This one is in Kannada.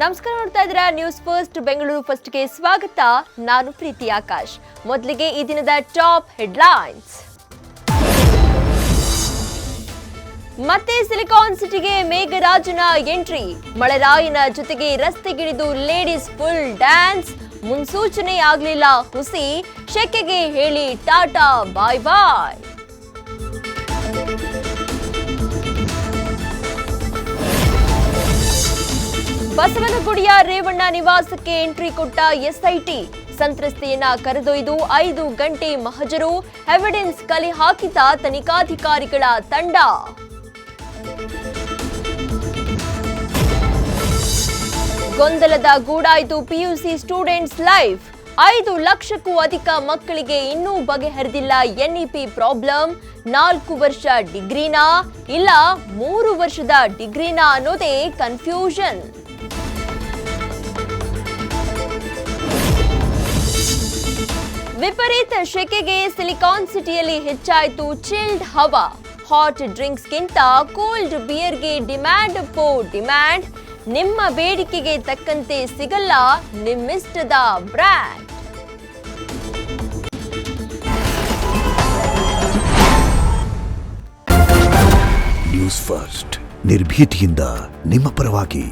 ನಮಸ್ಕಾರ, ನೋಡ್ತಾ ಇದ್ದೀರಾ ನ್ಯೂಸ್ ಫಸ್ಟ್ ಬೆಂಗಳೂರು ಫಸ್ಟ್ಗೆ ಸ್ವಾಗತ. ನಾನು ಪ್ರೀತಿ ಆಕಾಶ್. ಮೊದಲಿಗೆ ಈ ದಿನದ ಟಾಪ್ ಹೆಡ್ಲೈನ್ಸ್. ಮತ್ತೆ ಸಿಲಿಕಾನ್ ಸಿಟಿಗೆ ಮೇಘರಾಜನ ಎಂಟ್ರಿ. ಮಳೆರಾಯನ ಜೊತೆಗೆ ರಸ್ತೆಗಿಳಿದು ಲೇಡೀಸ್ ಫುಲ್ ಡ್ಯಾನ್ಸ್. ಮುನ್ಸೂಚನೆ ಆಗ್ಲಿಲ್ಲ ಹುಸಿ, ಶೆಕೆಗೆ ಹೇಳಿ ಟಾಟಾ ಬಾಯ್ ಬಾಯ್. ಬಸವನಗುಡಿಯ ರೇವಣ್ಣ ನಿವಾಸಕ್ಕೆ ಎಂಟ್ರಿ ಕೊಟ್ಟ ಎಸ್ಐಟಿ. ಸಂತ್ರಸ್ತೆಯನ್ನ ಕರೆದೊಯ್ದು 5 ಗಂಟೆ ಮಹಜರು. ಎವಿಡೆನ್ಸ್ ಕಲೆ ಹಾಕಿದ ತನಿಖಾಧಿಕಾರಿಗಳ ತಂಡ. ಗೊಂದಲದ ಗೂಡಾಯಿತು ಪಿಯುಸಿ ಸ್ಟೂಡೆಂಟ್ಸ್ ಲೈಫ್. 5 ಲಕ್ಷಕ್ಕೂ ಅಧಿಕ ಮಕ್ಕಳಿಗೆ ಇನ್ನೂ ಬಗೆಹರಿದಿಲ್ಲ ಎನ್ಇಪಿ ಪ್ರಾಬ್ಲಮ್. 4 ವರ್ಷ ಡಿಗ್ರಿನಾ ಇಲ್ಲ 3 ವರ್ಷದ ಡಿಗ್ರಿನಾ ಅನ್ನೋದೇ ಕನ್ಫ್ಯೂಷನ್. ವಿಪರೀತ ಶೆಕೆಗೆ ಸಿಲಿಕಾನ್ ಸಿಟಿಯಲ್ಲಿ ಹೆಚ್ಚಾಯಿತು ಚಿಲ್ಡ್ ಹವಾ. ಹಾಟ್ ಡ್ರಿಂಕ್ಸ್ಗಿಂತ ಕೋಲ್ಡ್ ಬಿಯರ್ಗೆ ಡಿಮ್ಯಾಂಡ್ ಡಿಮ್ಯಾಂಡ್. ನಿಮ್ಮ ಬೇಡಿಕೆಗೆ ತಕ್ಕಂತೆ ಸಿಗಲ್ಲ ನಿಮ್ಮಿಷ್ಟದ ಬ್ರ್ಯಾಂಡ್. ನ್ಯೂಸ್ ಫಸ್ಟ್ ನಿರ್ಭೀತಿಯಿಂದ ನಿಮ್ಮ ಪರವಾಗಿ.